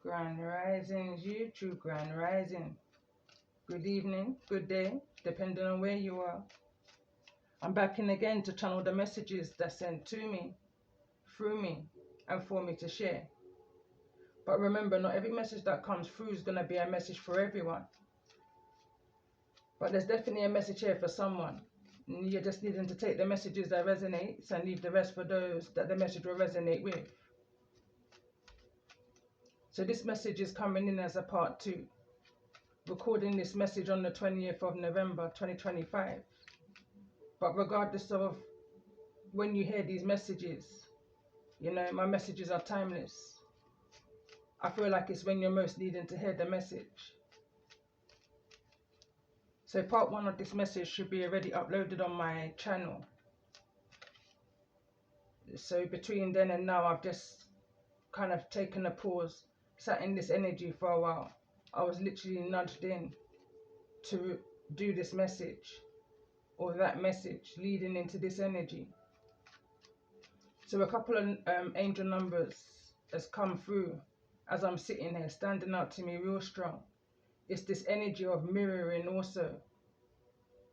Grand Risings, YouTube Grand Rising. Good evening, good day, depending on where you are. I'm back in again to channel the messages that's sent to me, through me, and for me to share. But remember, not every message that comes through is going to be a message for everyone. But there's definitely a message here for someone. You're just needing to take the messages that resonate and leave the rest for those that the message will resonate with. So this message is coming in as a part 2. Recording this message on the 20th of November 2025. But regardless of when you hear these messages, you know, my messages are timeless. I feel like it's when you're most needing to hear the message. So part 1 of this message should be already uploaded on my channel. So between then and now, I've just kind of taken a pause, sat in this energy for a while. I was literally nudged in to do this message or that message leading into this energy. So a couple of angel numbers has come through as I'm sitting here, standing out to me real strong. It's this energy of mirroring, also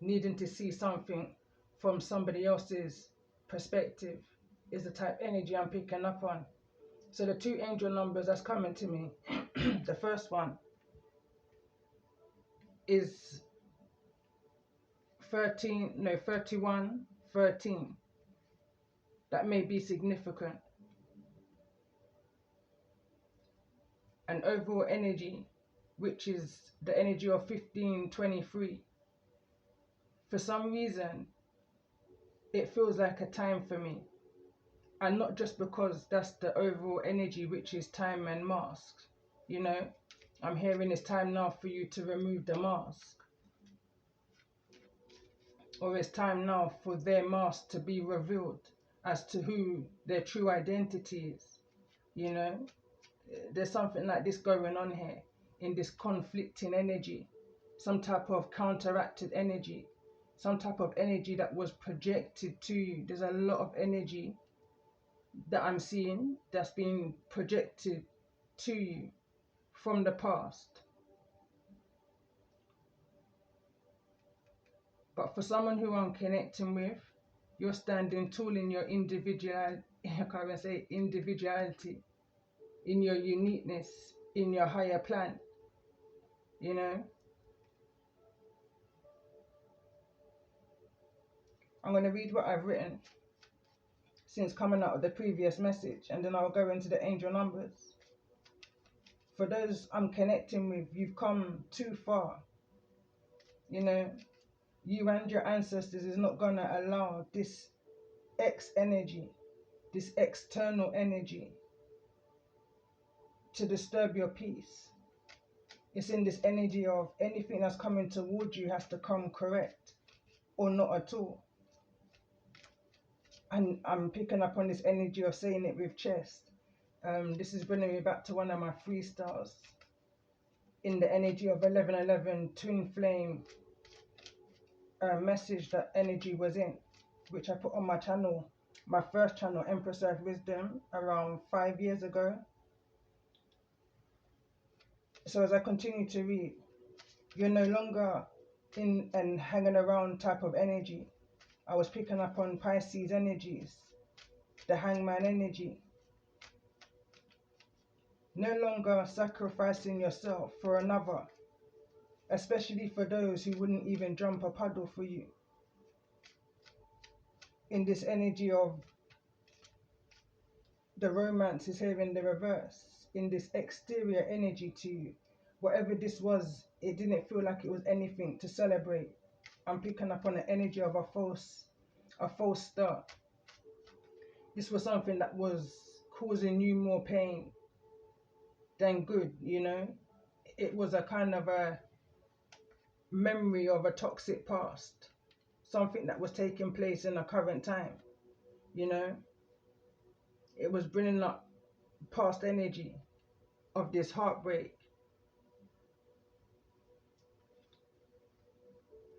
needing to see something from somebody else's perspective is the type of energy I'm picking up on. So the 2 angel numbers that's coming to me, the first one is 31, 13. That may be significant. An overall energy, which is the energy of 1523. For some reason, it feels like a time for me. And not just because that's the overall energy, which is time and mask. You know, I'm hearing it's time now for you to remove the mask. Or it's time now for their mask to be revealed as to who their true identity is. You know, there's something like this going on here in this conflicting energy. Some type of counteracted energy. Some type of energy that was projected to you. There's a lot of energy that I'm seeing that's being projected to you from the past. But for someone who I'm connecting with, you're standing tall in your individuality, in your uniqueness, in your higher plan, you know. I'm going to read what I've written since coming out of the previous message, and then I'll go into the angel numbers. For those I'm connecting with, you've come too far. You know, you and your ancestors is not going to allow this X energy, this external energy, to disturb your peace. It's in this energy of anything that's coming towards you has to come correct or not at all. And I'm picking up on this energy of saying it with chest. This is bringing me back to one of my freestyles in the energy of 1111 twin flame message that energy was in, which I put on my channel, my first channel, Empress Earth Wisdom, around 5 years ago. So as I continue to read, you're no longer in and hanging around type of energy. I was picking up on Pisces energies, the hangman energy. No longer sacrificing yourself for another, especially for those who wouldn't even jump a puddle for you. In this energy of the romance is here in the reverse, in this exterior energy to you. Whatever this was, it didn't feel like it was anything to celebrate. I'm picking up on the energy of a false start. This was something that was causing you more pain than good, you know. It was a kind of a memory of a toxic past, something that was taking place in a current time, you know. It was bringing up past energy of this heartbreak,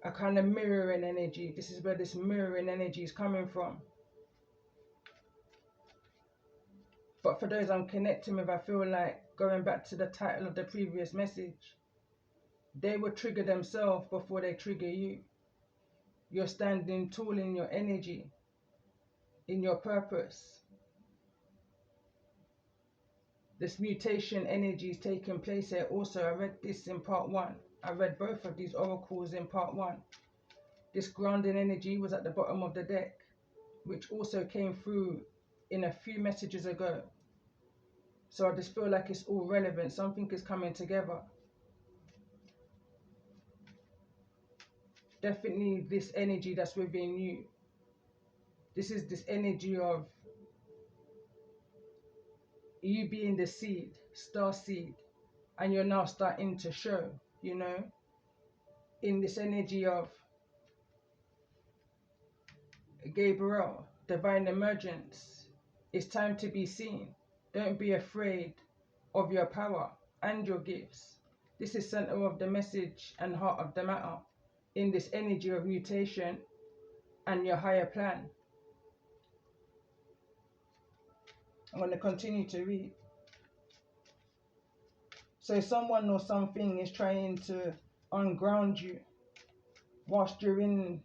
a kind of mirroring energy. This is where this mirroring energy is coming from. But for those I'm connecting with, I feel like going back to the title of the previous message, they will trigger themselves before they trigger you. You're standing tall in your energy, in your purpose. This mutation energy is taking place here. Also, I read this in part 1. I read both of these oracles in part 1. This grounding energy was at the bottom of the deck, which also came through in a few messages ago. So I just feel like it's all relevant. Something is coming together. Definitely this energy that's within you. This is this energy of you being the seed, star seed, and you're now starting to show, you know, in this energy of Gabriel, divine emergence. It's time to be seen. Don't be afraid of your power and your gifts. This is center of the message and heart of the matter in this energy of mutation and your higher plan. I'm going to continue to read. So someone or something is trying to unground you whilst you're in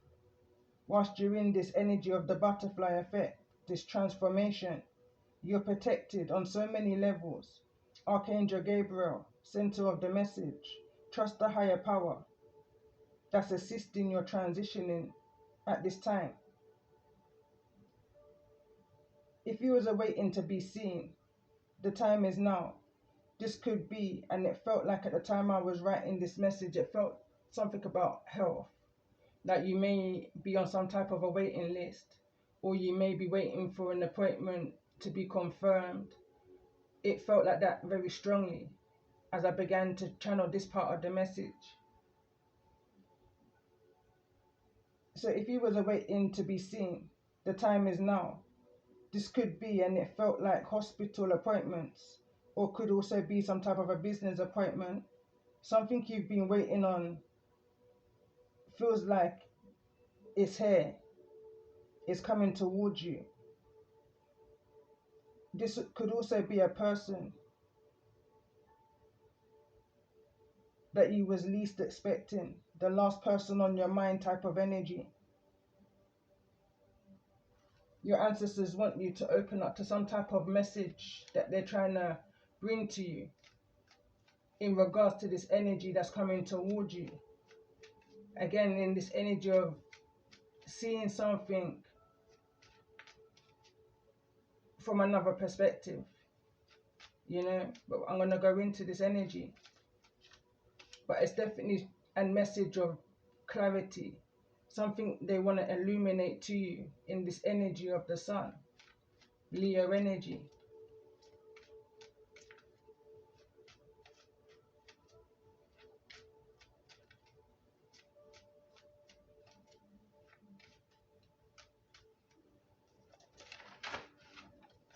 this energy of the butterfly effect, this transformation. You're protected on so many levels. Archangel Gabriel, center of the message. Trust the higher power that's assisting your transitioning at this time. If you was waiting to be seen, the time is now. This could be, and it felt like at the time I was writing this message, it felt something about health. That you may be on some type of a waiting list, or you may be waiting for an appointment to be confirmed. It felt like that very strongly as I began to channel this part of the message. So if you was waiting to be seen, the time is now. This could be, and it felt like hospital appointments, or could also be some type of a business appointment. Something you've been waiting on feels like it's here. It's coming towards you. This could also be a person that you was least expecting, the last person on your mind type of energy. Your ancestors want you to open up to some type of message that they're trying to bring to you in regards to this energy that's coming towards you. Again, in this energy of seeing something from another perspective, you know, but I'm going to go into this energy. But it's definitely a message of clarity, something they want to illuminate to you in this energy of the sun, Leo energy.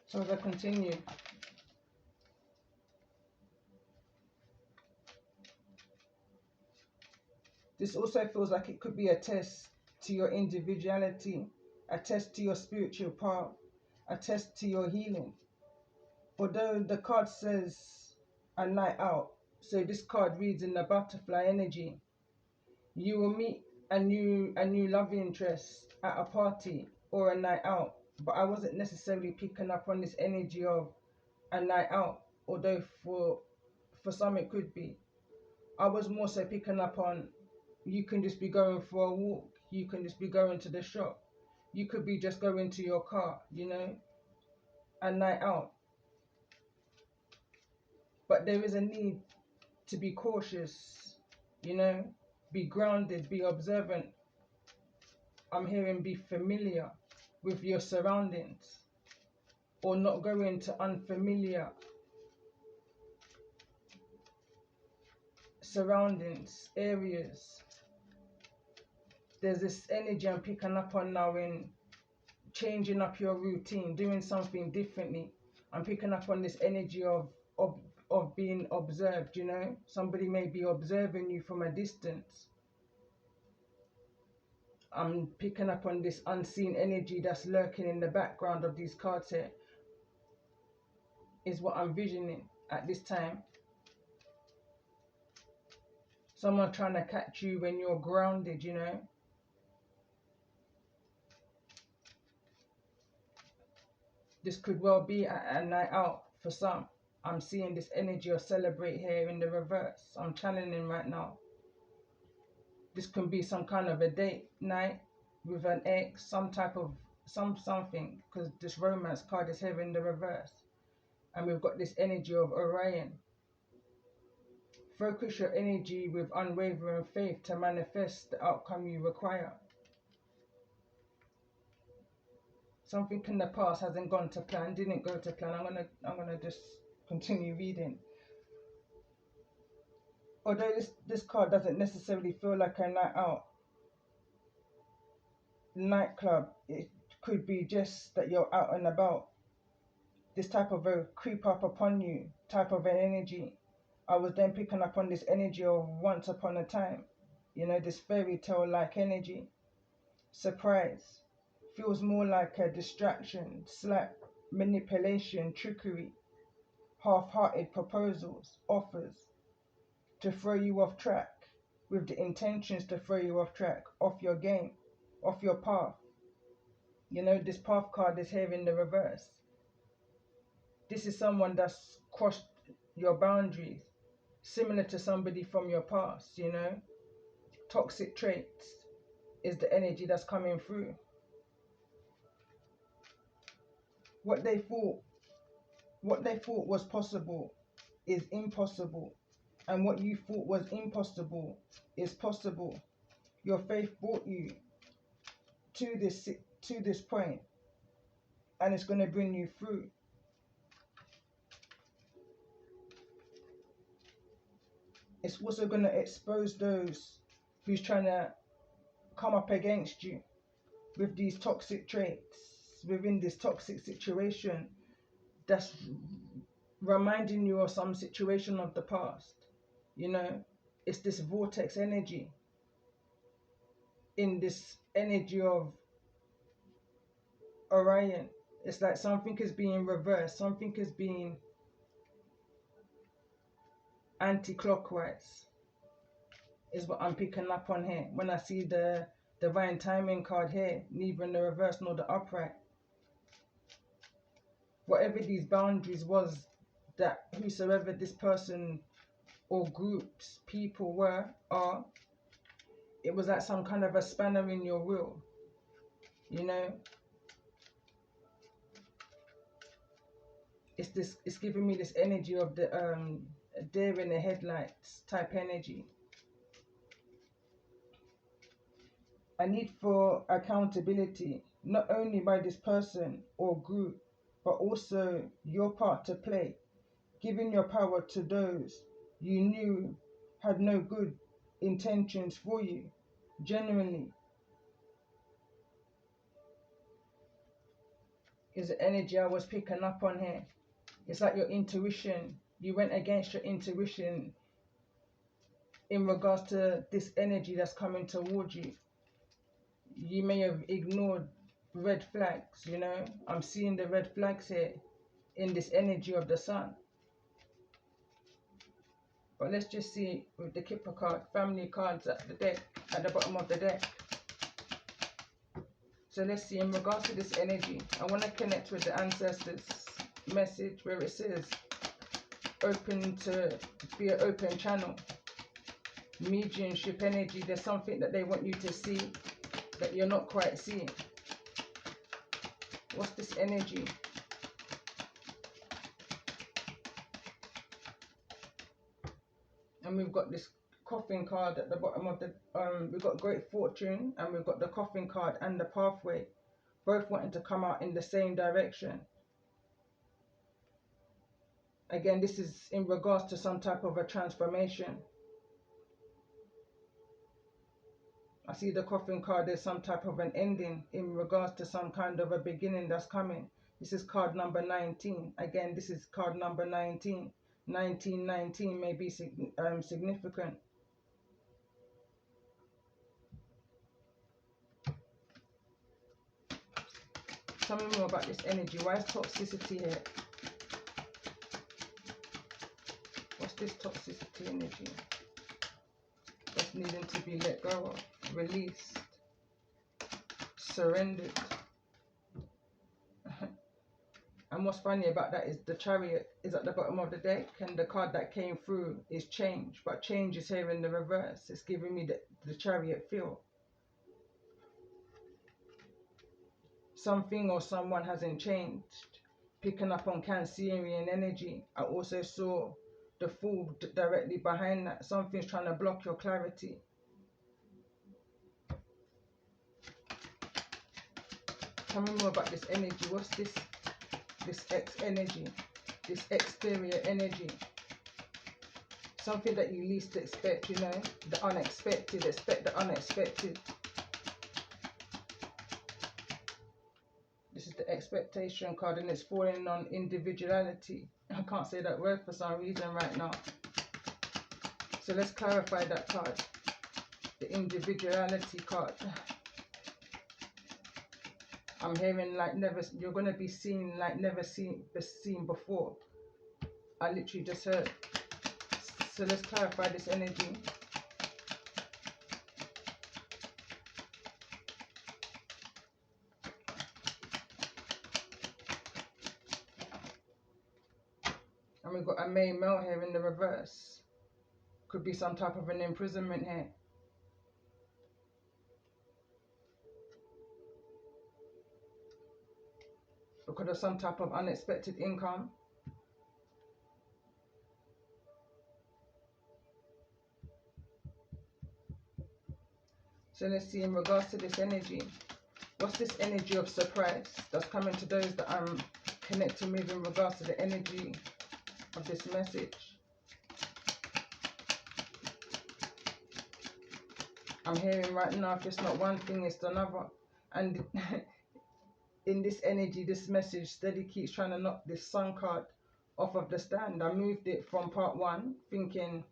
So as I continue, this also feels like it could be a test to your individuality, a test to your spiritual path, a test to your healing. Although the card says a night out, so this card reads in the butterfly energy. You will meet a new love interest at a party or a night out, but I wasn't necessarily picking up on this energy of a night out, although for some it could be. I was more so picking up on, you can just be going for a walk, you can just be going to the shop, you could be just going to your car, you know, a night out. But there is a need to be cautious, you know, be grounded, be observant. I'm hearing be familiar with your surroundings, or not go into unfamiliar surroundings, areas. There's this energy I'm picking up on now in changing up your routine, doing something differently. I'm picking up on this energy of being observed, you know. Somebody may be observing you from a distance. I'm picking up on this unseen energy that's lurking in the background of these cards here. is what I'm visioning at this time. Someone trying to catch you when you're grounded, you know. This could well be a night out for some. I'm seeing this energy of celebrate here in the reverse. I'm channeling right now. This can be some kind of a date night with an ex, some type of something, because this romance card is here in the reverse. And we've got this energy of Orion. Focus your energy with unwavering faith to manifest the outcome you require. Something in the past hasn't gone to plan, didn't go to plan. I'm gonna just continue reading. Although this card doesn't necessarily feel like a night out, nightclub, it could be just that you're out and about. This type of a creep up upon you type of an energy. I was then picking up on this energy of once upon a time, you know, this fairy tale like energy. Surprise feels more like a distraction, slight manipulation, trickery, half-hearted proposals, offers to throw you off track, with the intentions to throw you off track, off your game, off your path. You know, this path card is here in the reverse. This is someone that's crossed your boundaries, similar to somebody from your past, you know. Toxic traits is the energy that's coming through. What they thought was possible is impossible, and what you thought was impossible is possible. Your faith brought you to this point, and it's going to bring you through. It's also going to expose those who's trying to come up against you with these toxic traits within this toxic situation that's reminding you of some situation of the past. You know, it's this vortex energy, in this energy of Orion. It's like something is being reversed, something is being anti-clockwise, is what I'm picking up on here. When I see the divine timing card here, neither in the reverse nor the upright. Whatever these boundaries was that whosoever this person or groups, people are, it was like some kind of a spanner in your wheel, you know. It's giving me this energy of the deer in the headlights type energy. A need for accountability, not only by this person or group, but also your part to play, giving your power to those you knew had no good intentions for you, genuinely. Is the energy I was picking up on here. It's like your intuition, you went against your intuition in regards to this energy that's coming towards you. You may have ignored red flags, you know. I'm seeing the red flags here in this energy of the sun. But let's just see with the Kipper card, family cards at the deck, at the bottom of the deck. So let's see, in regards to this energy, I want to connect with the ancestors message where it says open to be an open channel. Mediumship energy, there's something that they want you to see that you're not quite seeing. What's this energy? And we've got this coffin card at the bottom of the we've got great fortune, and we've got the coffin card and the pathway, both wanting to come out in the same direction. Again, this is in regards to some type of a transformation. I see the coffin card as some type of an ending in regards to some kind of a beginning that's coming. This is card number 19. Again, this is card number 19. 1919 may be significant. Tell me more about this energy. Why is toxicity here? this toxicity energy that's needing to be let go of, released, surrendered? And what's funny about that is the Chariot is at the bottom of the deck, and the card that came through is change, but change is here in the reverse. It's giving me the Chariot feel. Something or someone hasn't changed. Picking up on Cancerian energy, I also saw the Fool directly behind that. Something's trying to block your clarity. Tell me more about this energy. What's this? This X energy, this exterior energy. Something that you least expect, you know, the unexpected. Expect the unexpected. This is the expectation card, and it's falling on individuality. I can't say that word for some reason right now. So let's clarify that card. The individuality card. I'm hearing like never, you're going to be seen like never seen before. I literally just heard. So let's clarify this energy. And we've got a male here in the reverse. Could be some type of an imprisonment here. Because of some type of unexpected income. So let's see in regards to this energy. What's this energy of surprise that's coming to those that I'm connecting with in regards to the energy of this message? I'm hearing right now, if it's not one thing, it's another. And in this energy, this message steady keeps trying to knock this Sun card off of the stand. I moved it from part one, thinking,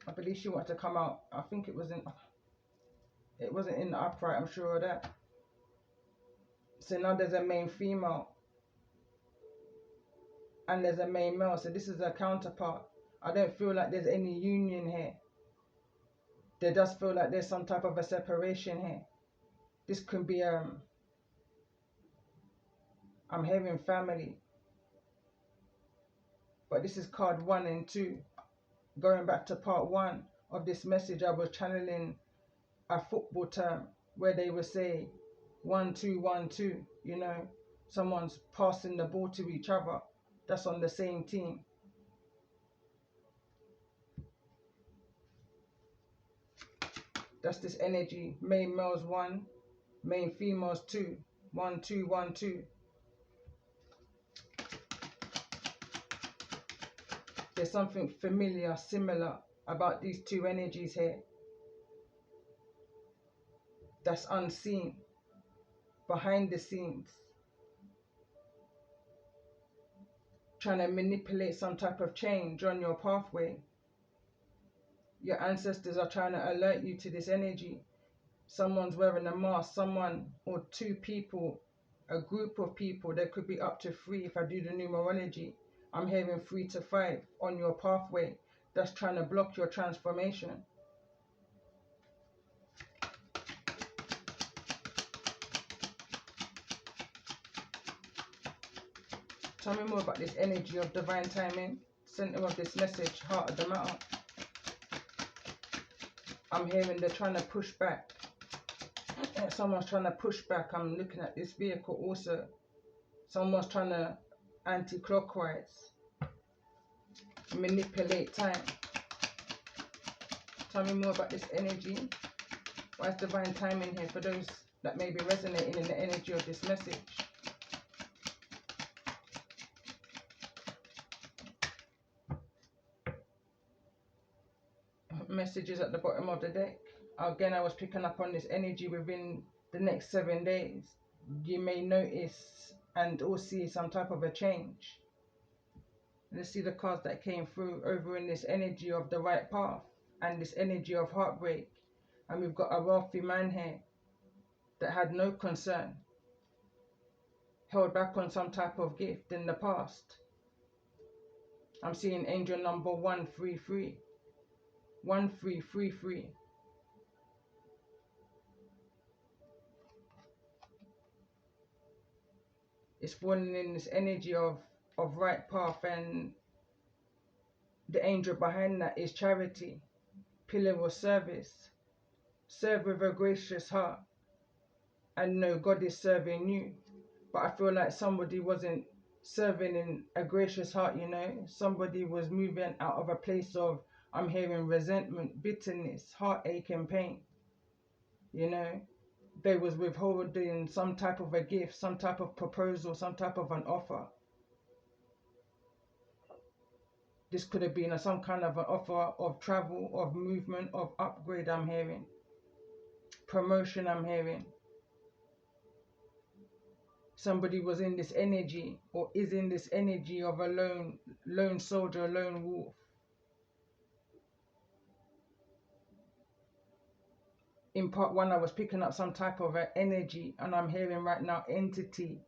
I believe she wanted to come out. I think it wasn't in the upright, I'm sure of that. So now there's a main female and there's a main male. So this is a counterpart. I don't feel like there's any union here. There does feel like there's some type of a separation here. This could be I'm hearing family, but this is card 1 and 2. Going back to part 1 of this message, I was channeling a football term where they would say 1-2, 1-2. You know, someone's passing the ball to each other. That's on the same team. That's this energy. Main males 1, main females 2. 1-2, 1-2. There's something familiar, similar about these two energies here. That's unseen, behind the scenes. Trying to manipulate some type of change on your pathway. Your ancestors are trying to alert you to this energy. Someone's wearing a mask, someone or two people, a group of people, there could be up to 3 if I do the numerology. I'm hearing 3 to 5 on your pathway that's trying to block your transformation. Tell me more about this energy of divine timing, center of this message, heart of the matter. I'm hearing they're trying to push back. Someone's trying to push back. I'm looking at this vehicle also. Someone's trying to anti-clockwise, manipulate time. Tell me more about this energy. Why is divine timing here for those that may be resonating in the energy of this message? Messages at the bottom of the deck. Again, I was picking up on this energy within the next 7 days. You may notice and or see some type of a change. Let's see the cards that came through over in this energy of the right path and this energy of heartbreak. And we've got a wealthy man here that had no concern, held back on some type of gift in the past. I'm seeing angel number 133. 1333. It's falling in this energy of right path, and the angel behind that is charity, pillar of service. Serve with a gracious heart, and know God is serving you. But I feel like somebody wasn't serving in a gracious heart, you know. Somebody was moving out of a place of, I'm hearing resentment, bitterness, heartache and pain, you know. They was withholding some type of a gift, some type of proposal, some type of an offer. This could have been some kind of an offer of travel, of movement, of upgrade, I'm hearing. Promotion, I'm hearing. Somebody was in this energy, or is in this energy of a lone soldier, lone wolf. In part one, I was picking up some type of an energy, and I'm hearing right now entity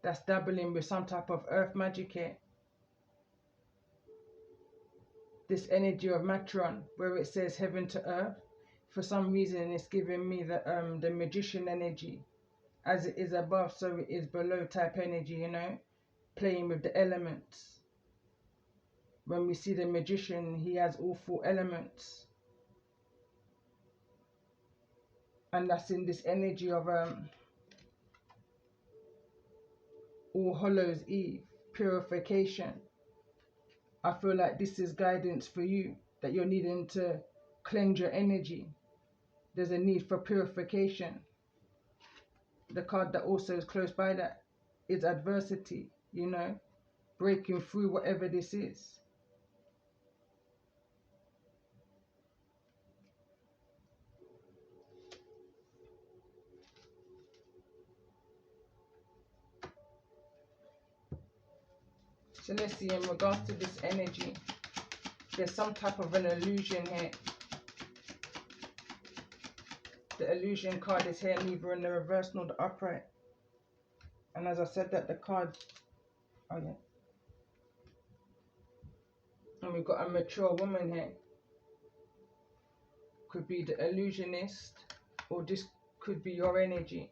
that's dabbling with some type of earth magic here. This energy of matron, where it says heaven to earth, for some reason it's giving me the magician energy. As it is above, so it is below type energy, you know, playing with the elements. When we see the magician, he has all 4 elements. And that's in this energy of All Hallows Eve, purification. I feel like this is guidance for you, that you're needing to cleanse your energy. There's a need for purification. The card that also is close by that is adversity, you know, breaking through whatever this is. So let's see, in regards to this energy, there's some type of an illusion here. The illusion card is here, neither in the reverse nor the upright. And as I said that, the card, oh yeah. And we've got a mature woman here. Could be the illusionist, or this could be your energy.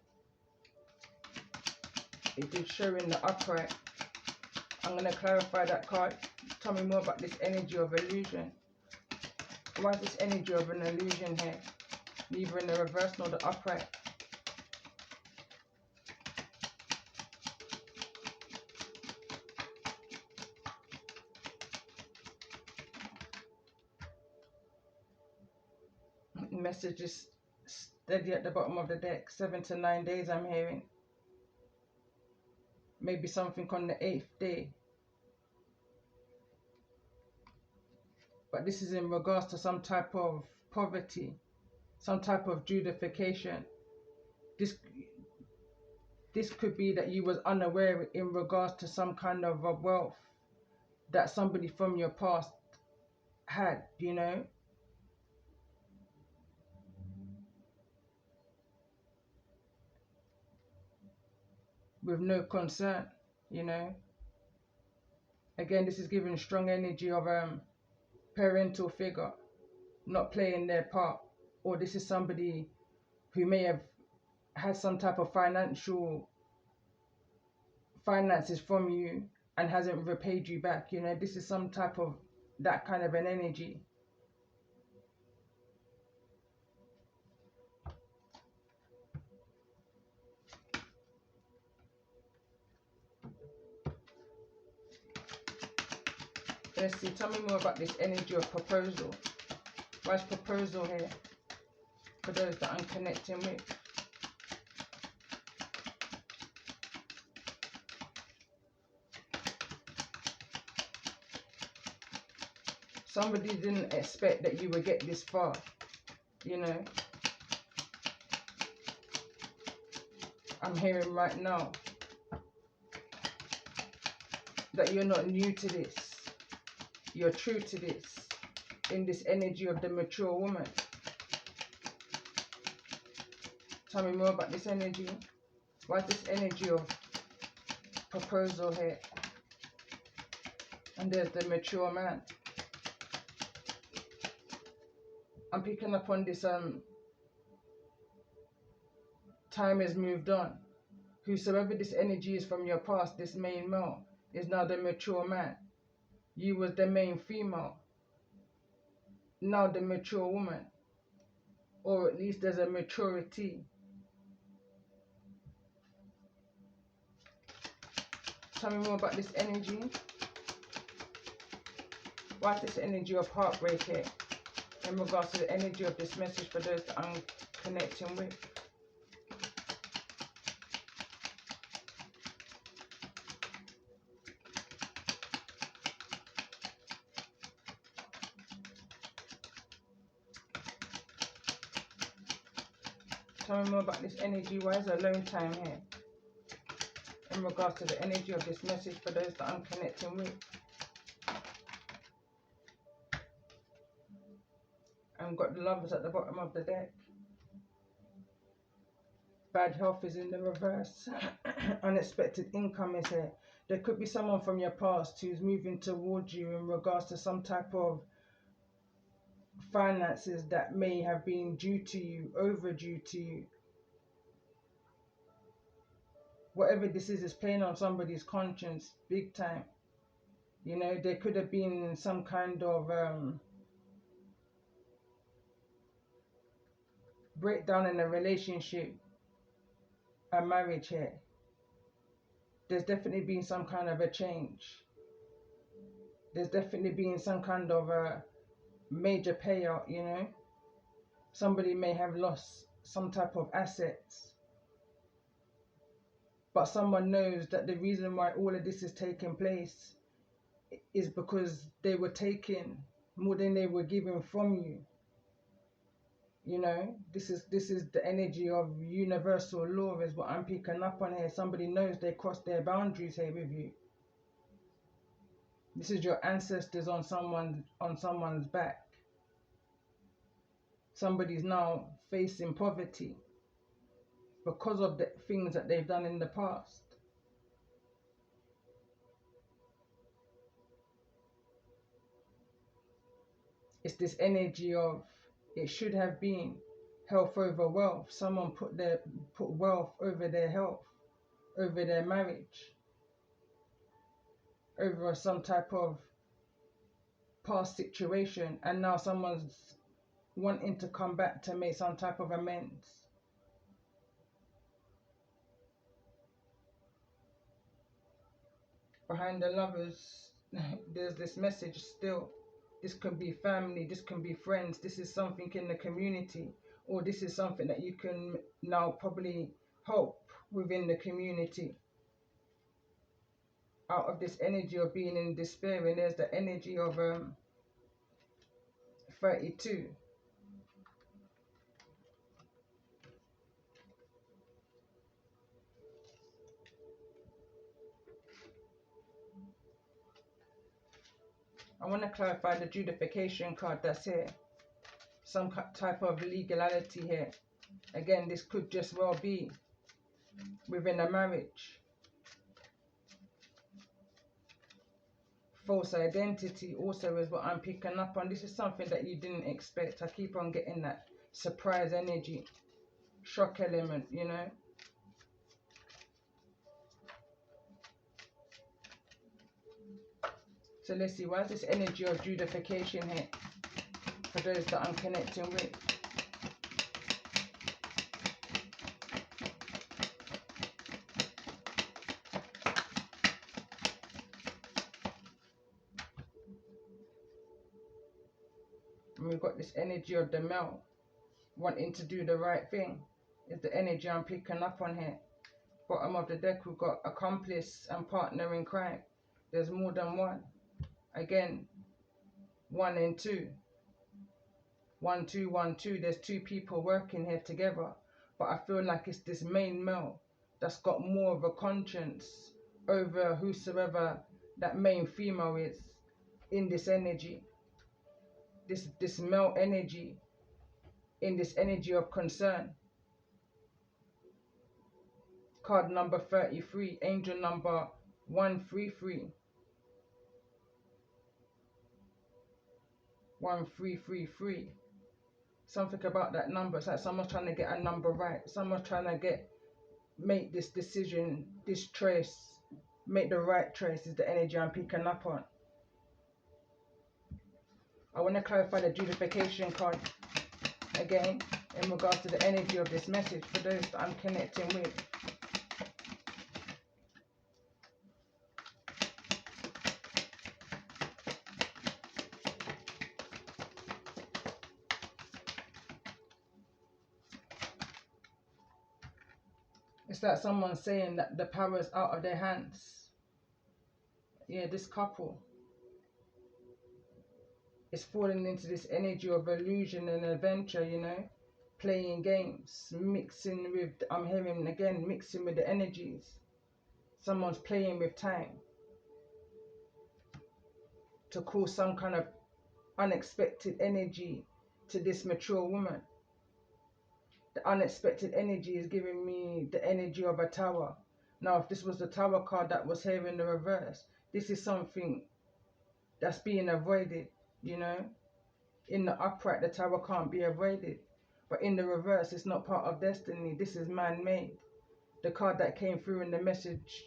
It is showing the upright. I'm going to clarify that card. Tell me more about this energy of illusion. Why is this energy of an illusion here? Neither in the reverse nor the upright. Message is steady at the bottom of the deck. 7 to 9 days I'm hearing. Maybe something on the 8th day. But this is in regards to some type of poverty, some type of judification. This could be that you was unaware in regards to some kind of a wealth that somebody from your past had, you know. With no concern, you know. Again, this is giving strong energy of parental figure not playing their part, or this is somebody who may have had some type of finances from you and hasn't repaid you back, you know. This is some type of that kind of an energy. Let's see, tell me more about this energy of proposal. Why is proposal here for those that I'm connecting with? Somebody didn't expect that you would get this far, you know. I'm hearing right now that you're not new to this. You're true to this, in this energy of the mature woman. Tell me more about this energy. Why is this energy of proposal here? And there's the mature man. I'm picking up on this time has moved on. Whosoever this energy is from your past, this main male, is now the mature man. You was the main female, now the mature woman. Or at least there's a maturity. Tell me more about this energy. Why is this energy of heartbreak here? In regards to the energy of this message for those that I'm connecting with. Tell me more about this energy. Why is alone time here? In regards to the energy of this message for those that I'm connecting with. And we've got the Lovers at the bottom of the deck. Bad health is in the reverse. Unexpected income is here. There could be someone from your past who's moving towards you in regards to some type of finances that may have been due to you, overdue to you. Whatever this is playing on somebody's conscience big time. You know, there could have been some kind of breakdown in a relationship, a marriage here. There's definitely been some kind of a change. There's definitely been some kind of a major payout, you know. Somebody may have lost some type of assets, but someone knows that the reason why all of this is taking place is because they were taking more than they were given from you. You know, this is the energy of universal law is what I'm picking up on here. Somebody knows they crossed their boundaries here with you. This is your ancestors on someone's back. Somebody's now facing poverty because of the things that they've done in the past. It's this energy of it should have been health over wealth. Someone put wealth over their health, over their marriage, over some type of past situation, and now someone's wanting to come back to make some type of amends. Behind the Lovers, there's this message still. This can be family, this can be friends, this is something in the community, or this is something that you can now probably help within the community. Out of this energy of being in despair, and there's the energy of 32. I want to clarify the judification card that's here. Some type of legality here. Again, this could just well be within a marriage. False identity also is what I'm picking up on. This is something that you didn't expect. I keep on getting that surprise energy, shock element, you know. So let's see, why is this energy of judification here for those that I'm connecting with? And we've got this energy of the male wanting to do the right thing. Is the energy I'm picking up on here. Bottom of the deck, we've got accomplice and partner in crime. There's more than one. Again, 1 and 2. 1, 2, 1, 2. There's two people working here together. But I feel like it's this main male that's got more of a conscience over whosoever that main female is in this energy. This male energy, in this energy of concern. Card number 33, angel number 133. 1333. Something about that number. It's like someone's trying to get a number right. Someone's trying to make this decision, this choice, make the right choice is the energy I'm picking up on. I want to clarify the duplication card again in regards to the energy of this message for those that I'm connecting with. It's like someone saying that the power is out of their hands. Yeah, this couple is falling into this energy of illusion and adventure, you know, playing games, mixing with, I'm hearing again, mixing with the energies. Someone's playing with time to cause some kind of unexpected energy to this mature woman. The unexpected energy is giving me the energy of a tower. Now, if this was the tower card that was here in the reverse, this is something that's being avoided, you know. In the upright, the tower can't be avoided. But in the reverse, it's not part of destiny. This is man-made. The card that came through in the message,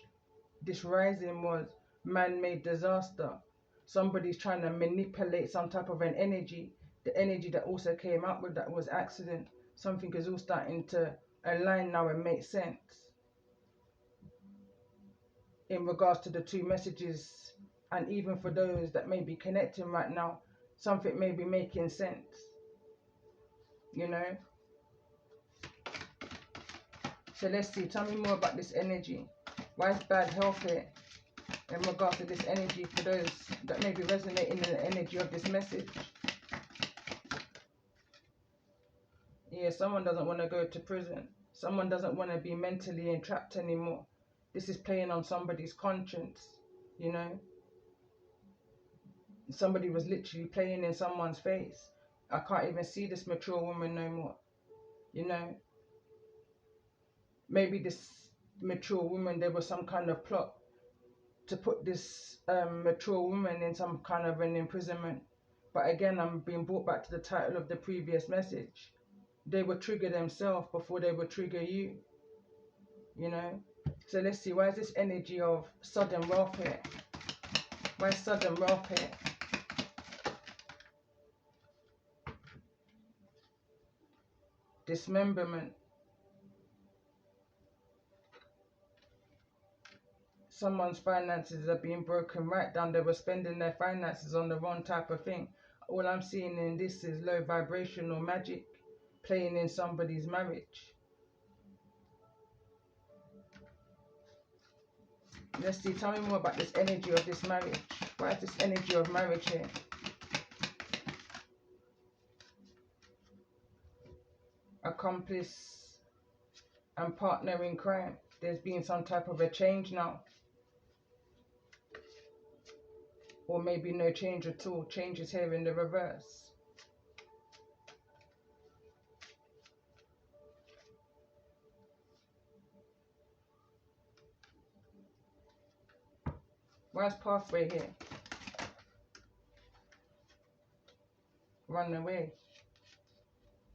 this rising, was man-made disaster. Somebody's trying to manipulate some type of an energy. The energy that also came out with that was accident. Something is all starting to align now and make sense in regards to the two messages. And even for those that may be connecting right now, something may be making sense, you know. So let's see, tell me more about this energy. Why is bad health here in regards to this energy for those that may be resonating in the energy of this message? Yeah, someone doesn't want to go to prison. Someone doesn't want to be mentally entrapped anymore. This is playing on somebody's conscience, you know. Somebody was literally playing in someone's face. I can't even see this mature woman no more, you know. Maybe this mature woman, there was some kind of plot to put this mature woman in some kind of an imprisonment. But again, I'm being brought back to the title of the previous message. They will trigger themselves before they will trigger you, you know. So let's see, why is this energy of sudden wealth here? Why is sudden wealth here? Dismemberment. Someone's finances are being broken right down. They were spending their finances on the wrong type of thing. All I'm seeing in this is low vibrational magic playing in somebody's marriage. Let's see, tell me more about this energy of this marriage. Why is this energy of marriage here? Accomplice and partner in crime. There's been some type of a change now. Or maybe no change at all. Change is here in the reverse. Why is pathway here? Run away.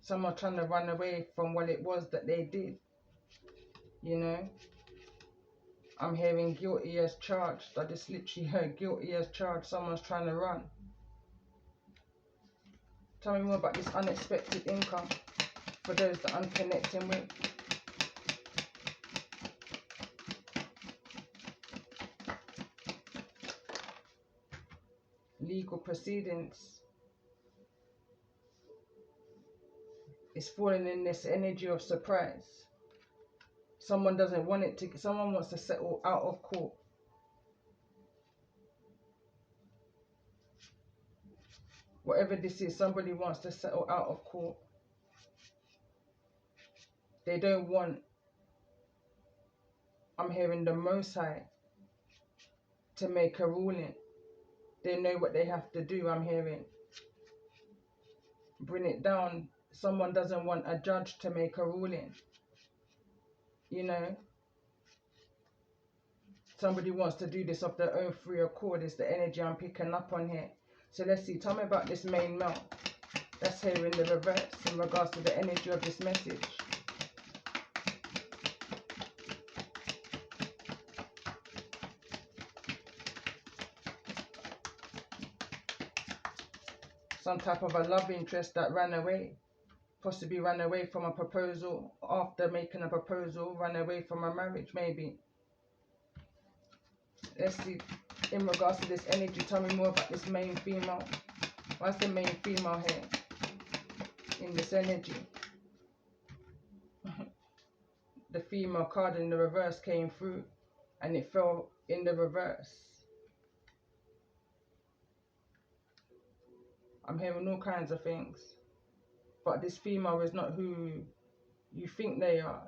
Someone trying to run away from what it was that they did. You know? I'm hearing guilty as charged. I just literally heard guilty as charged. Someone's trying to run. Tell me more about this unexpected income for those that I'm connecting with. Legal proceedings. It's falling in this energy of surprise. Someone doesn't want it to, someone wants to settle out of court. Whatever this is, somebody wants to settle out of court. They don't want, I'm hearing the Most High to make a ruling. They know what they have to do, I'm hearing. Bring it down. Someone doesn't want a judge to make a ruling. You know, somebody wants to do this of their own free accord. Is the energy I'm picking up on here. So let's see, tell me about this main male that's here in the reverse in regards to the energy of this message. Some type of a love interest that ran away, possibly ran away from a proposal, after making a proposal, ran away from a marriage maybe. Let's see, in regards to this energy, tell me more about this main female. Why's the main female here in this energy? The female card in the reverse came through and it fell in the reverse. I'm hearing all kinds of things, but this female is not who you think they are.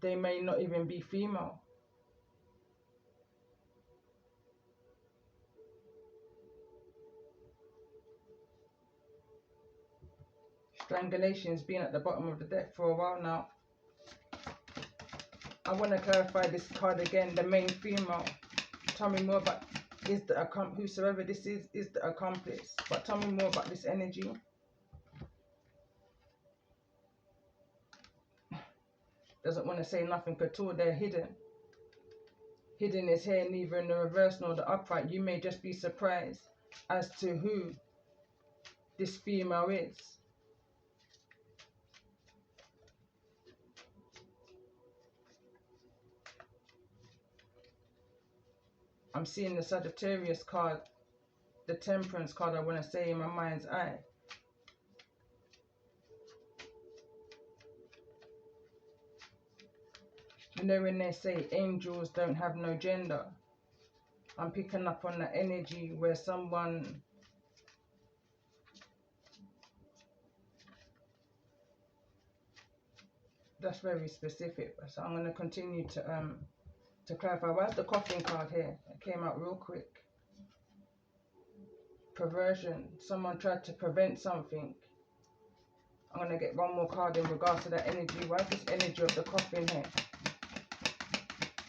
They may not even be female. Strangulation's been at the bottom of the deck for a while now. I want to clarify this card again, the main female. Tell me more about, is the whosoever this is the accomplice. But tell me more about this energy. Doesn't want to say nothing at all. They're hidden. Hidden is here, neither in the reverse nor the upright. You may just be surprised as to who this female is. I'm seeing the Sagittarius card, the Temperance card, I want to say, in my mind's eye. You know when they say angels don't have no gender, I'm picking up on that energy where someone that's very specific. So I'm going to continue to clarify. Where's the Coffin card here? It came out real quick. Perversion. Someone tried to prevent something. I'm going to get one more card in regards to that energy. Where's this energy of the Coffin here?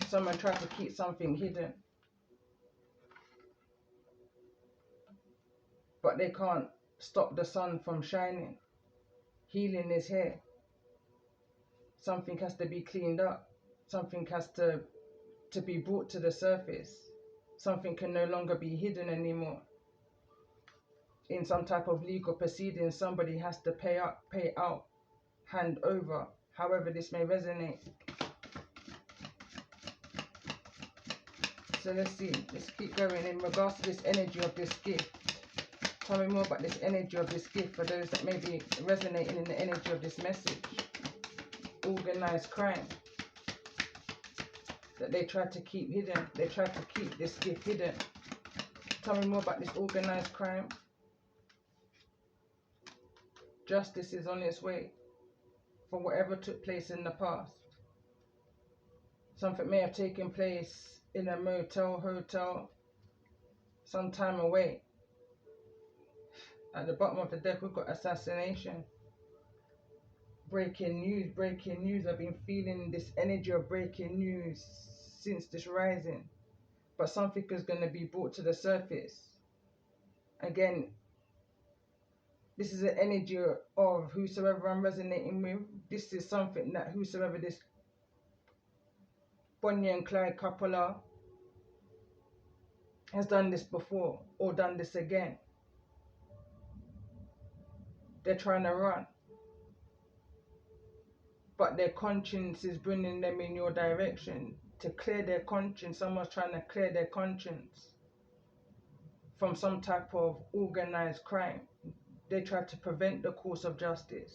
Someone tried to keep something hidden, but they can't stop the sun from shining. Healing is here. Something has to be cleaned up. Something has to be brought to the surface. Something can no longer be hidden anymore. In some type of legal proceeding, somebody has to pay out, hand over, however this may resonate. So let's see, let's keep going in regards to this energy of this gift. Tell me more about this energy of this gift for those that may be resonating in the energy of this message. Organized crime that they tried to keep hidden. They tried to keep this gift hidden. Tell me more about this organized crime. Justice is on its way for whatever took place in the past. Something may have taken place in a motel, hotel, some time away. At the bottom of the deck, we've got assassination. Breaking news, breaking news. I've been feeling this energy of breaking news since this rising. But something is going to be brought to the surface. Again, this is an energy of whosoever I'm resonating with. This is something that whosoever this Bonnie and Clyde couple are, has done this before or done this again. They're trying to run, but their conscience is bringing them in your direction to clear their conscience. Someone's trying to clear their conscience from some type of organized crime. They try to prevent the course of justice.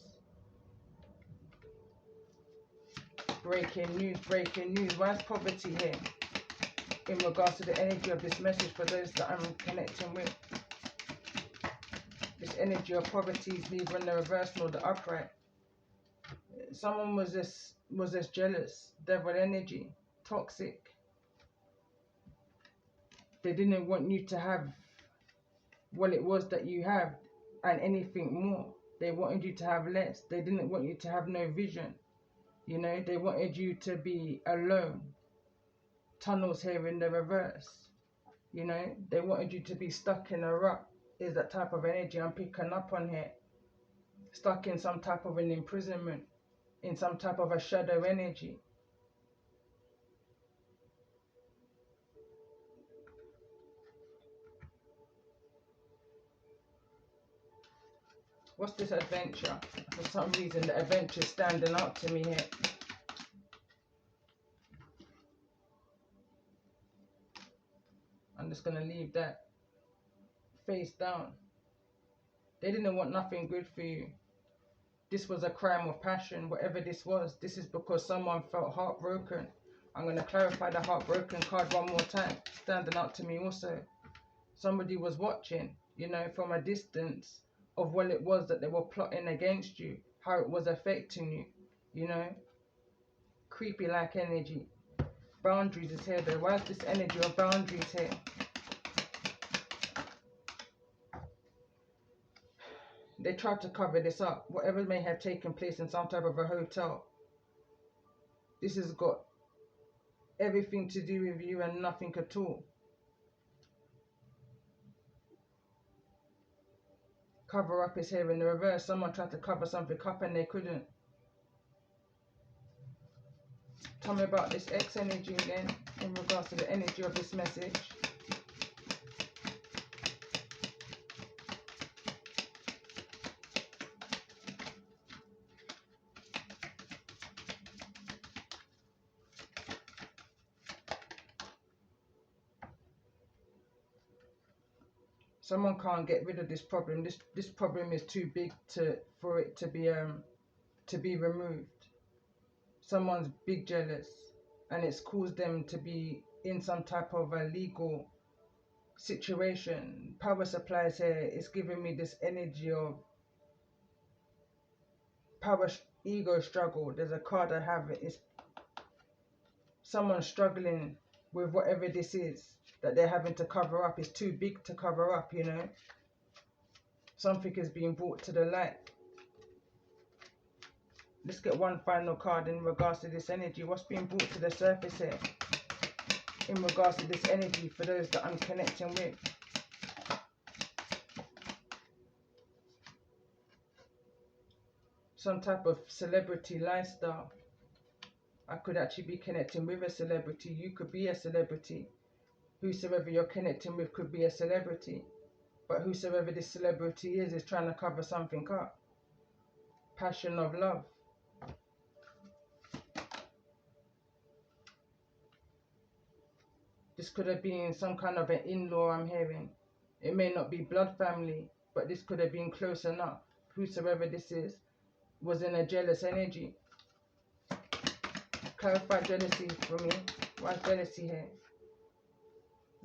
Breaking news, breaking news. Why is poverty here in regards to the energy of this message for those that I'm connecting with? This energy of poverty is neither in the reverse nor the upright. Someone was just jealous, devil energy, toxic. They didn't want you to have what it was that you have and anything more. They wanted you to have less. They didn't want you to have no vision. You know, they wanted you to be alone. Tunnels here in the reverse. You know, they wanted you to be stuck in a rut. is that type of energy I'm picking up on here. Stuck in some type of an imprisonment, in some type of a shadow energy. What's this adventure? For some reason the adventure is standing out to me here. I'm just going to leave that face down. They didn't want nothing good for you. This was a crime of passion, whatever this was. This is because someone felt heartbroken. I'm going to clarify the heartbroken card one more time. Standing out to me also. Somebody was watching, you know, from a distance of what it was that they were plotting against you. How it was affecting you, you know. Creepy like energy. Boundaries is here though. Why is this energy of boundaries here? They tried to cover this up. Whatever may have taken place in some type of a hotel. This has got everything to do with you and nothing at all. Cover up is here in the reverse. Someone tried to cover something up and they couldn't. Tell me about this X energy again in regards to the energy of this message. Someone can't get rid of this problem. This problem is too big for it to be removed. Someone's big jealous, and it's caused them to be in some type of a legal situation. Power supplies here is giving me this energy of power ego struggle. There's a card I have. It's someone struggling with whatever this is that they're having to cover up. Is too big to cover up, you know. Something is being brought to the light. Let's get one final card in regards to this energy. What's being brought to the surface here in regards to this energy for those that I'm connecting with? Some type of celebrity lifestyle. I could actually be connecting with a celebrity. You could be a celebrity. Whosoever you're connecting with could be a celebrity. But whosoever this celebrity is trying to cover something up. Passion of love. This could have been some kind of an in-law I'm hearing. It may not be blood family, but this could have been close enough. Whosoever this is was in a jealous energy. Clarify jealousy for me. Why is jealousy here?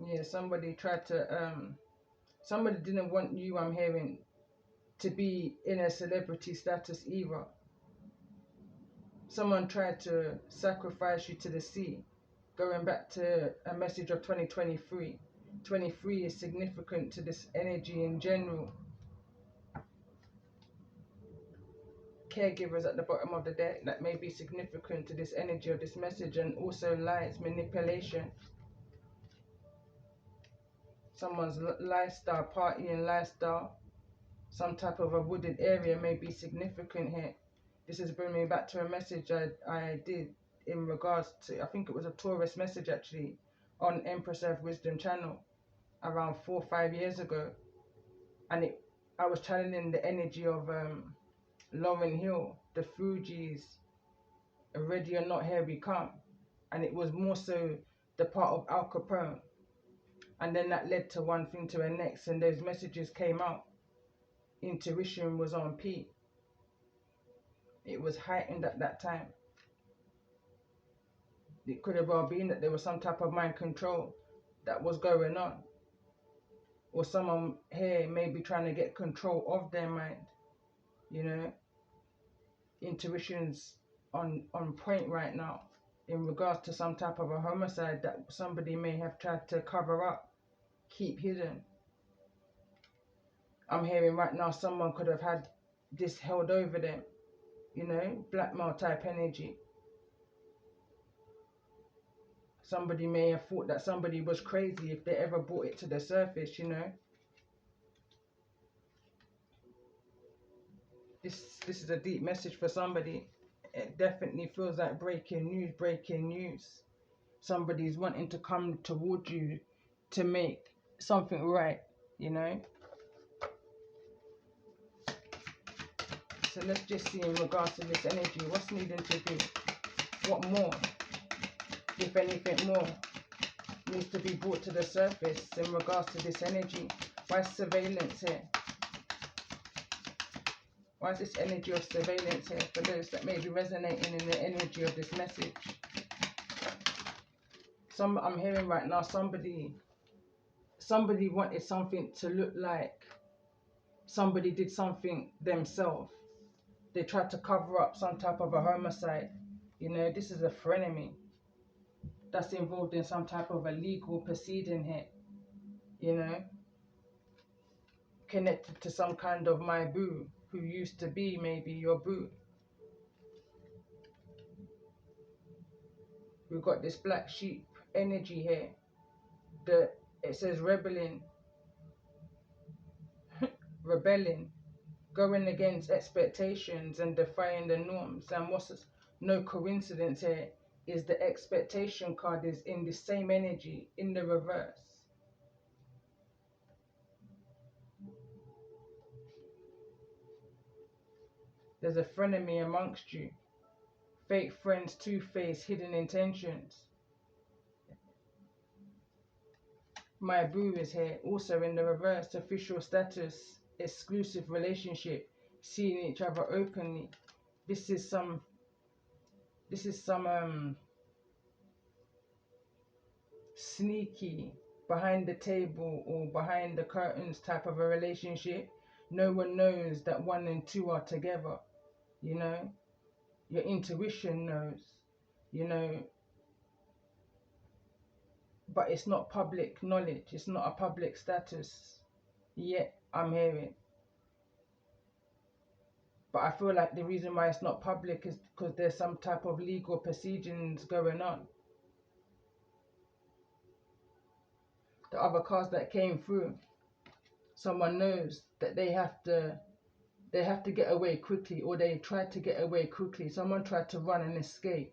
Yeah, somebody tried to, somebody didn't want you, I'm hearing, to be in a celebrity status either. Someone tried to sacrifice you to the sea. Going back to a message of 2023. 23 is significant to this energy in general. Caregivers at the bottom of the deck, that may be significant to this energy of this message, and also lies, manipulation. Someone's lifestyle, partying lifestyle, some type of a wooded area may be significant here. This is bringing me back to a message I did in regards to, I think it was a Taurus message actually, on Empress of Wisdom channel around 4 or 5 years ago. And I was channeling the energy of Lauryn Hill, the Fugees, Ready or Not, Here We Come. And it was more so the part of Al Capone. And then that led to one thing to the next, and those messages came out. Intuition was on peak. It was heightened at that time. It could have well been that there was some type of mind control that was going on. Or someone here may be trying to get control of their mind. You know, intuition's on point right now in regards to some type of a homicide that somebody may have tried to cover up, keep hidden. I'm hearing right now someone could have had this held over them, you know, blackmail type energy. Somebody may have thought that somebody was crazy if they ever brought it to the surface, you know. This is a deep message for somebody. It definitely feels like breaking news, breaking news. Somebody's wanting to come toward you to make something right, you know. So let's just see in regards to this energy, what's needing to be, what more, if anything more, needs to be brought to the surface in regards to this energy. Why is surveillance here? Why is this energy of surveillance here for those that may be resonating in the energy of this message? I'm hearing right now somebody wanted something to look like somebody did something themselves. They tried to cover up some type of a homicide. You know, this is a frenemy that's involved in some type of a legal proceeding here. You know, connected to some kind of my boo who used to be maybe your boo. We've got this black sheep energy here. It says rebelling, rebelling, going against expectations and defying the norms. And what's no coincidence here is the expectation card is in the same energy in the reverse. There's a frenemy amongst you. Fake friends, two-face, hidden intentions. My boo is here. Also in the reverse, official status, exclusive relationship, seeing each other openly. This is some sneaky, behind the table or behind the curtains type of a relationship. No one knows that 1 and 2 are together. You know, your intuition knows, you know, but it's not public knowledge. It's not a public status yet, I'm hearing. But I feel like the reason why it's not public is because there's some type of legal proceedings going on. The other cards that came through, someone knows that they have to get away quickly, or they tried to get away quickly. Someone tried to run and escape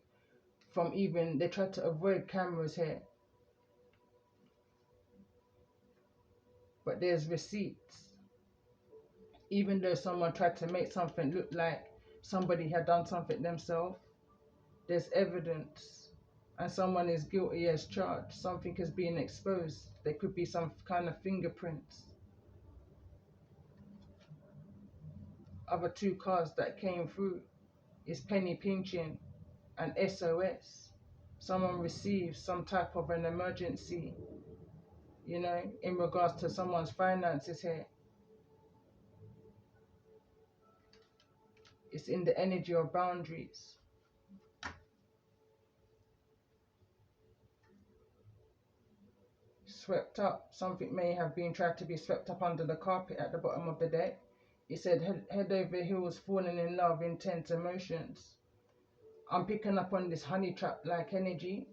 from they tried to avoid cameras here. But there's receipts. Even though someone tried to make something look like somebody had done something themselves, there's evidence. And someone is guilty as charged. Something is being exposed. There could be some kind of fingerprints. Other 2 cards that came through is penny pinching and SOS. Someone receives some type of an emergency, you know, in regards to someone's finances here. It's in the energy of boundaries. Swept up. Something may have been tried to be swept up under the carpet at the bottom of the deck. It said head over heels, falling in love, intense emotions. I'm picking up on this honey trap like energy.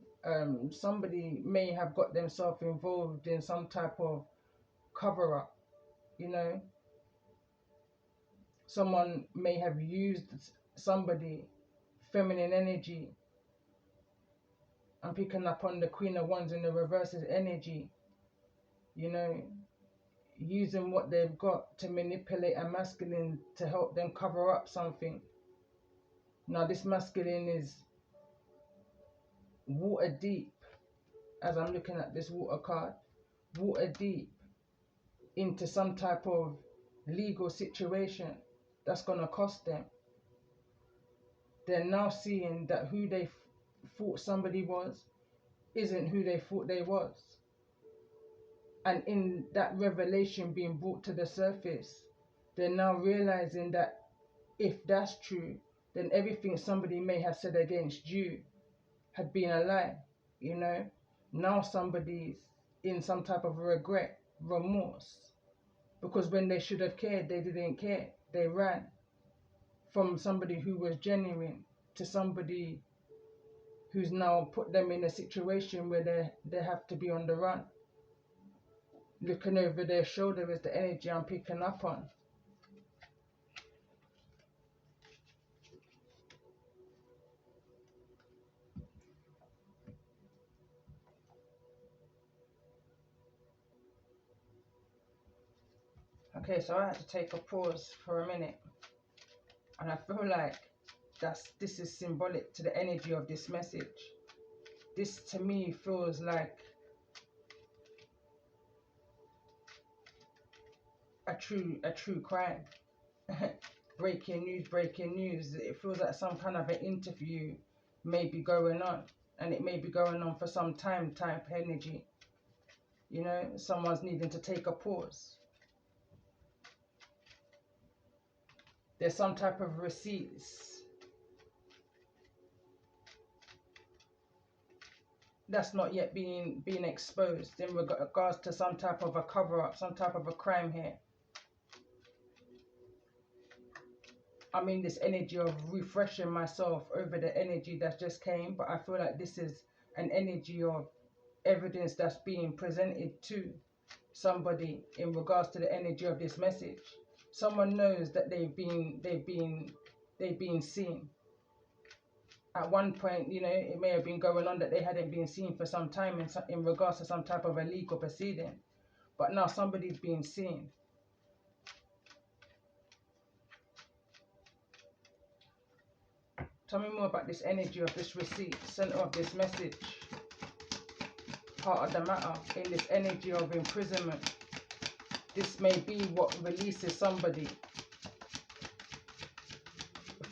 Somebody may have got themselves involved in some type of cover up, you know. Someone may have used somebody, feminine energy. I'm picking up on the Queen of Wands in the reverse's energy, you know, using what they've got to manipulate a masculine to help them cover up something. Now this masculine is water deep, as I'm looking at this water card, water deep into some type of legal situation that's going to cost them. They're now seeing that who they thought somebody was isn't who they thought they was. And in that revelation being brought to the surface, they're now realizing that if that's true, then everything somebody may have said against you had been a lie, you know. Now somebody's in some type of regret, remorse, because when they should have cared, they didn't care. They ran from somebody who was genuine to somebody who's now put them in a situation where they have to be on the run. Looking over their shoulder is the energy I'm picking up on. Okay, so I had to take a pause for a minute, and I feel like this is symbolic to the energy of this message. This to me feels like a true crime. Breaking news. It feels like some kind of an interview may be going on, and it may be going on for some time type energy. You know, someone's needing to take a pause. There's some type of receipts that's not yet being exposed in regards to some type of a cover-up, some type of a crime here. I'm in this energy of refreshing myself over the energy that just came, but I feel like this is an energy of evidence that's being presented to somebody in regards to the energy of this message. Someone knows that they've been seen. At one point, you know, it may have been going on that they hadn't been seen for some time in regards to some type of a legal proceeding, but now somebody's being seen. Tell me more about this energy of this receipt, center of this message, part of the matter in this energy of imprisonment. This may be what releases somebody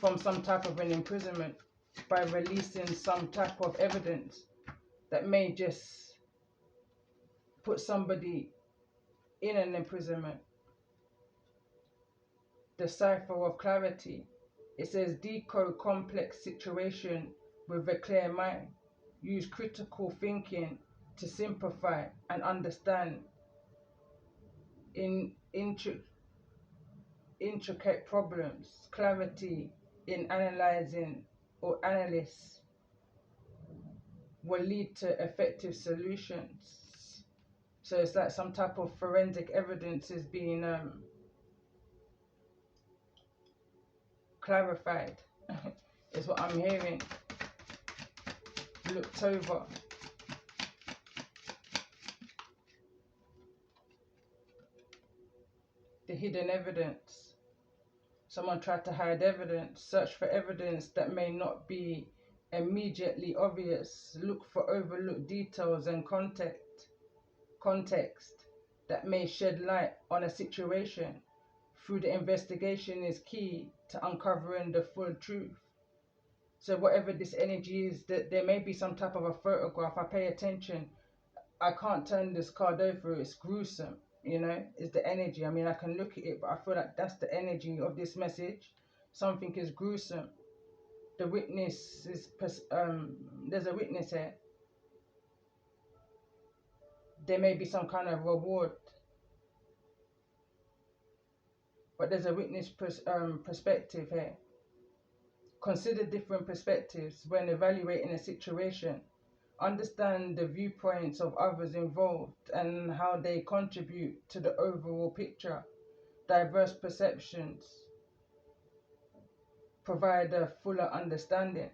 from some type of an imprisonment by releasing some type of evidence that may just put somebody in an imprisonment. The cipher of clarity. It says decode complex situation with a clear mind. Use critical thinking to simplify and understand in intricate problems. Clarity in analyzing or analysis will lead to effective solutions. So it's like some type of forensic evidence is being clarified. Is what I'm hearing. Looked over. The hidden evidence. Someone tried to hide evidence. Search for evidence that may not be immediately obvious. Look for overlooked details and context that may shed light on a situation. Through the investigation is key to uncovering the full truth. So whatever this energy is, that there may be some type of a photograph. I pay attention. I can't turn this card over. It's gruesome. You know, is the energy. I mean, I can look at it, but I feel like that's the energy of this message. Something is gruesome. The witness is, there's a witness here. There may be some kind of reward, but there's a witness perspective here. Consider different perspectives when evaluating a situation. Understand the viewpoints of others involved and how they contribute to the overall picture. Diverse perceptions provide a fuller understanding.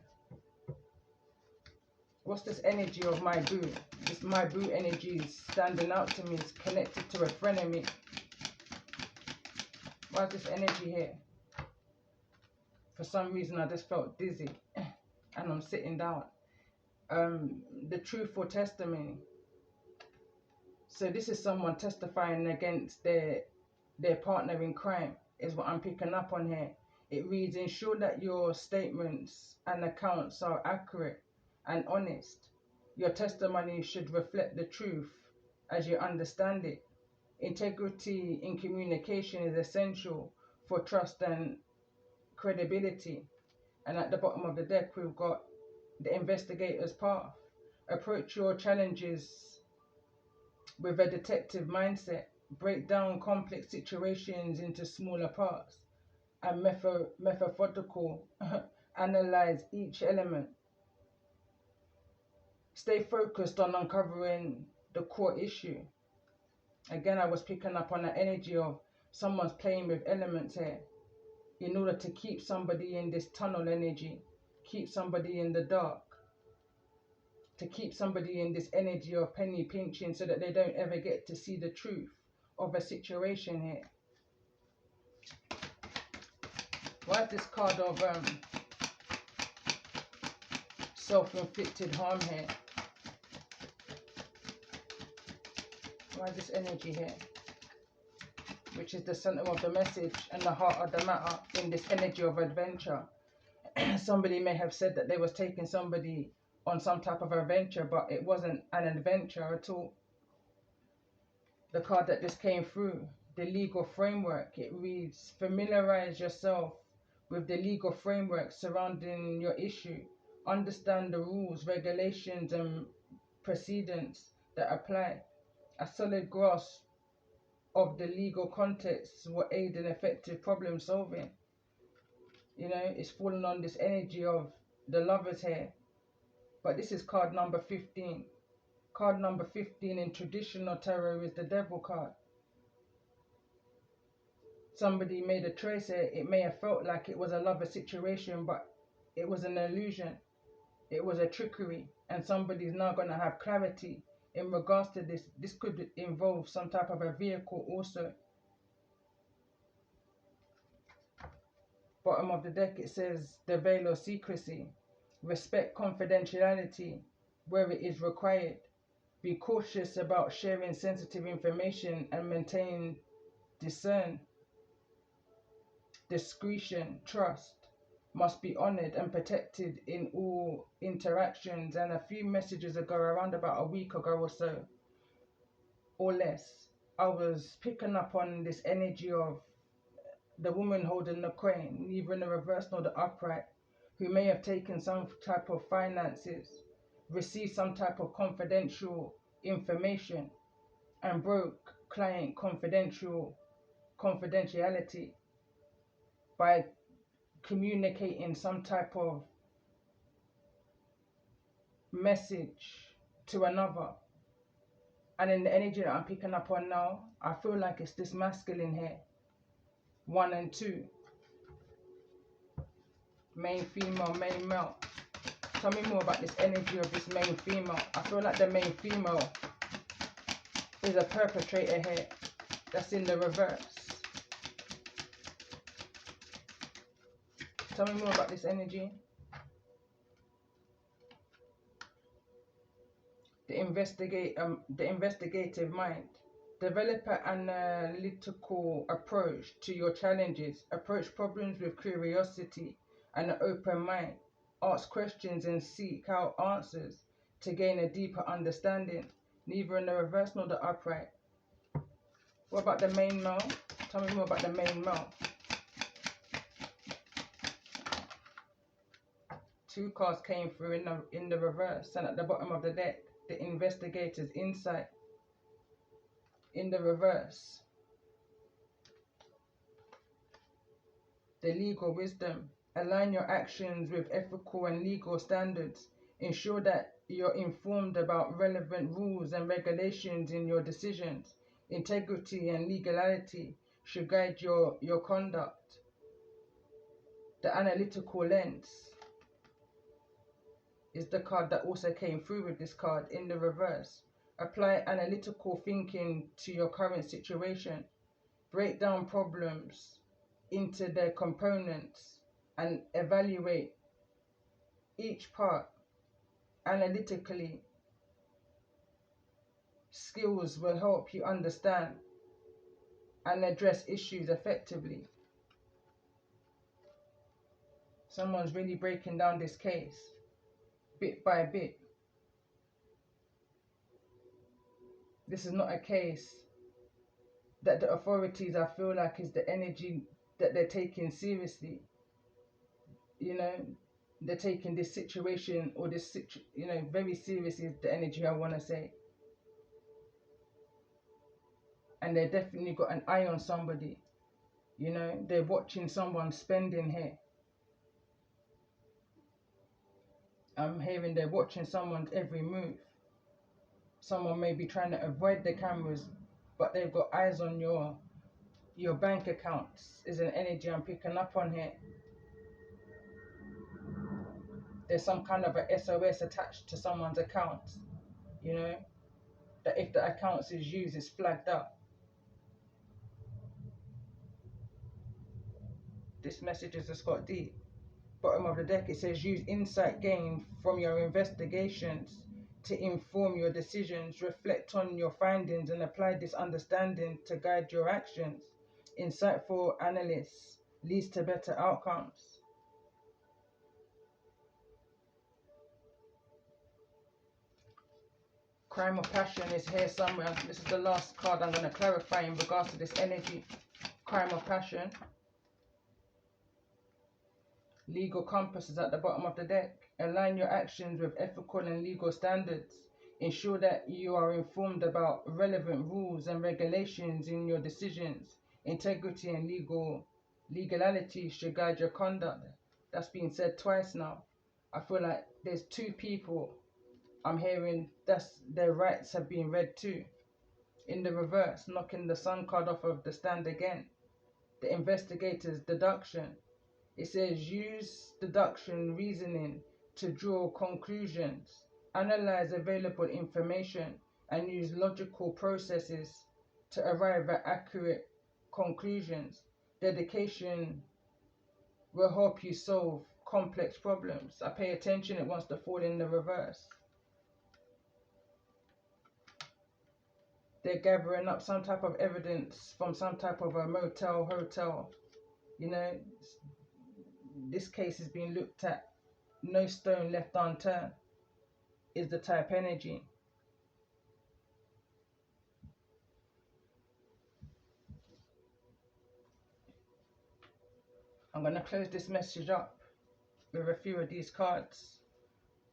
What's this energy of my boo? This my boo energy is standing out to me. It's connected to a frenemy. Why is this energy here? For some reason I just felt dizzy and I'm sitting down. The truthful testimony. So this is someone testifying against their partner in crime, is what I'm picking up on here. It reads, ensure that your statements and accounts are accurate and honest. Your testimony should reflect the truth as you understand it. Integrity in communication is essential for trust and credibility. And at the bottom of the deck, we've got the investigator's path. Approach your challenges with a detective mindset. Break down complex situations into smaller parts and methodical analyze each element. Stay focused on uncovering the core issue. Again, I was picking up on the energy of someone's playing with elements here in order to keep somebody in this tunnel energy, keep somebody in the dark, to keep somebody in this energy of penny pinching so that they don't ever get to see the truth of a situation here. Why is this card of self-inflicted harm here? Why is this energy here? Which is the center of the message and the heart of the matter in this energy of adventure. Somebody may have said that they was taking somebody on some type of adventure, but it wasn't an adventure at all. The card that just came through, the legal framework, it reads, familiarize yourself with the legal framework surrounding your issue. Understand the rules, regulations, and precedents that apply. A solid grasp of the legal context will aid in effective problem solving. You know, it's falling on this energy of the lovers here. But this is card number 15. Card number 15 in traditional tarot is the devil card. Somebody made a choice here. It may have felt like it was a lover situation, but it was an illusion. It was a trickery. And somebody's now going to have clarity in regards to this. This could involve some type of a vehicle also. Bottom of the deck, it says the veil of secrecy. Respect confidentiality where it is required. Be cautious about sharing sensitive information and maintain discretion. Trust must be honored and protected in all interactions. And a few messages ago, around about a week ago or so, or less, I was picking up on this energy of the woman holding the coin, neither in the reverse nor the upright, who may have taken some type of finances, received some type of confidential information, and broke client confidentiality by communicating some type of message to another. And in the energy that I'm picking up on now, I feel like it's this masculine here. 1 and 2. Main female, main male. Tell me more about this energy of this main female. I feel like the main female is a perpetrator here. That's in the reverse. Tell me more about this energy. The investigative mind. Develop an analytical approach to your challenges. Approach problems with curiosity and an open mind. Ask questions and seek out answers to gain a deeper understanding. Neither in the reverse nor the upright. What about the main male? Tell me more about the main male. 2 cards came through in the reverse, and at the bottom of the deck, the investigator's insight. In the reverse, the legal wisdom. Align your actions with ethical and legal standards. Ensure that you're informed about relevant rules and regulations in your decisions. Integrity and legality should guide your conduct. The analytical lens is the card that also came through with this card in the reverse. Apply analytical thinking to your current situation. Break down problems into their components and evaluate each part analytically. Skills will help you understand and address issues effectively. Someone's really breaking down this case bit by bit. This is not a case that the authorities, I feel like, is the energy that they're taking seriously. You know, they're taking this situation or this very seriously, is the energy I want to say. And they definitely got an eye on somebody. You know, they're watching someone spending here. I'm hearing they're watching someone's every move. Someone may be trying to avoid the cameras, but they've got eyes on your bank accounts, is an energy I'm picking up on here. There's some kind of a SOS attached to someone's account, you know, that if the account is used, it's flagged up. This message is just got deep. Bottom of the deck, it says use insight gained from your investigations to inform your decisions. Reflect on your findings and apply this understanding to guide your actions. Insightful analysis leads to better outcomes. Crime or passion is here somewhere. This is the last card I'm going to clarify in regards to this energy. Crime or passion. Legal compass is at the bottom of the deck. Align your actions with ethical and legal standards. Ensure that you are informed about relevant rules and regulations in your decisions. Integrity and legality should guide your conduct. That's been said twice now. I feel like there's two people I'm hearing that's their rights have been read too. In the reverse, knocking the sun card off of the stand again. The investigator's deduction. It says use deduction reasoning to draw conclusions, analyze available information, and use logical processes to arrive at accurate conclusions. Dedication will help you solve complex problems. I pay attention, it wants to fall in the reverse. They're gathering up some type of evidence from some type of a motel, hotel. You know, this case is being looked at. No stone left unturned is the type energy. I'm going to close this message up with a few of these cards.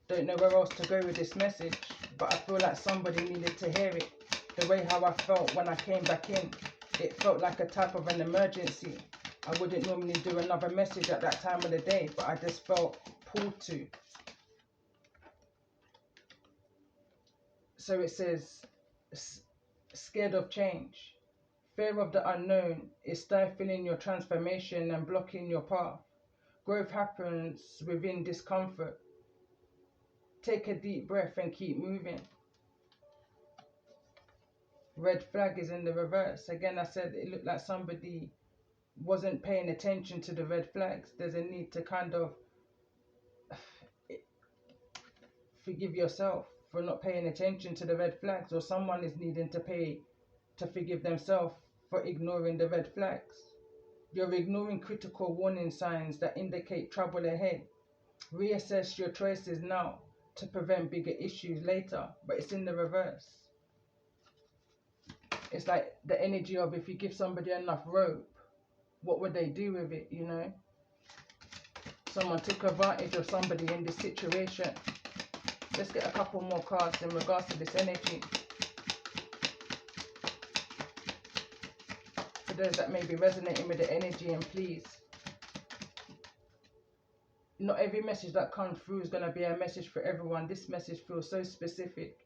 Don't know where else to go with this message, but I feel like somebody needed to hear it. The way how I felt when I came back in, it felt like a type of an emergency. I wouldn't normally do another message at that time of the day, but I just felt pulled to. So it says, scared of change. Fear of the unknown is stifling your transformation and blocking your path. Growth happens within discomfort. Take a deep breath and keep moving. Red flag is in the reverse. Again, I said it looked like somebody wasn't paying attention to the red flags. There's a need to kind of forgive yourself for not paying attention to the red flags, or someone is needing to forgive themselves for ignoring the red flags. You're ignoring critical warning signs that indicate trouble ahead. Reassess your choices now to prevent bigger issues later, but it's in the reverse. It's like the energy of if you give somebody enough rope, what would they do with it, you know? Someone took advantage of somebody in this situation. Let's get a couple more cards in regards to this energy. For those that may be resonating with the energy, and please, not every message that comes through is going to be a message for everyone. This message feels so specific.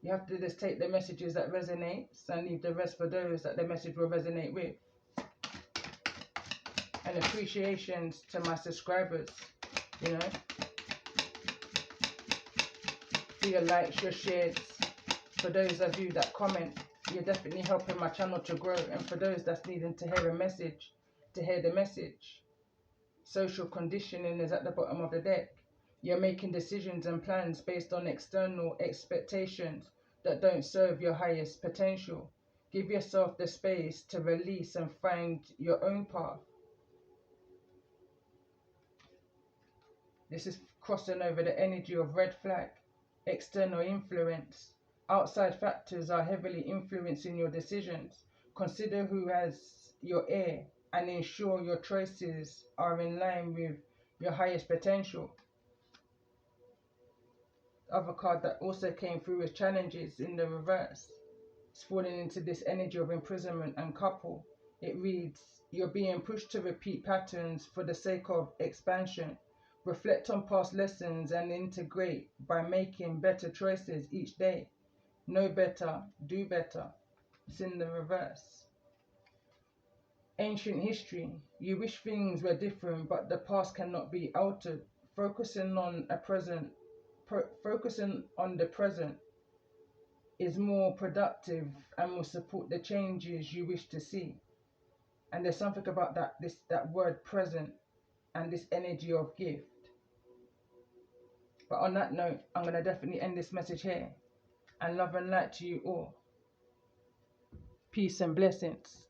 You have to just take the messages that resonate and leave the rest for those that the message will resonate with. And appreciations to my subscribers, you know, for your likes, your shares. For those of you that comment, you're definitely helping my channel to grow. And for those that's needing to hear a message, to hear the message. Social conditioning is at the bottom of the deck. You're making decisions and plans based on external expectations that don't serve your highest potential. Give yourself the space to release and find your own path. This is crossing over the energy of red flag, external influence. Outside factors are heavily influencing your decisions. Consider who has your ear and ensure your choices are in line with your highest potential. The other card that also came through is challenges in the reverse. It's falling into this energy of imprisonment and couple. It reads, you're being pushed to repeat patterns for the sake of expansion. Reflect on past lessons and integrate by making better choices each day. Know better, do better. It's in the reverse. Ancient history. You wish things were different, but the past cannot be altered. Focusing on the present is more productive and will support the changes you wish to see. And there's something about that word present and this energy of gift. But on that note, I'm going to definitely end this message here. And love and light to you all. Peace and blessings.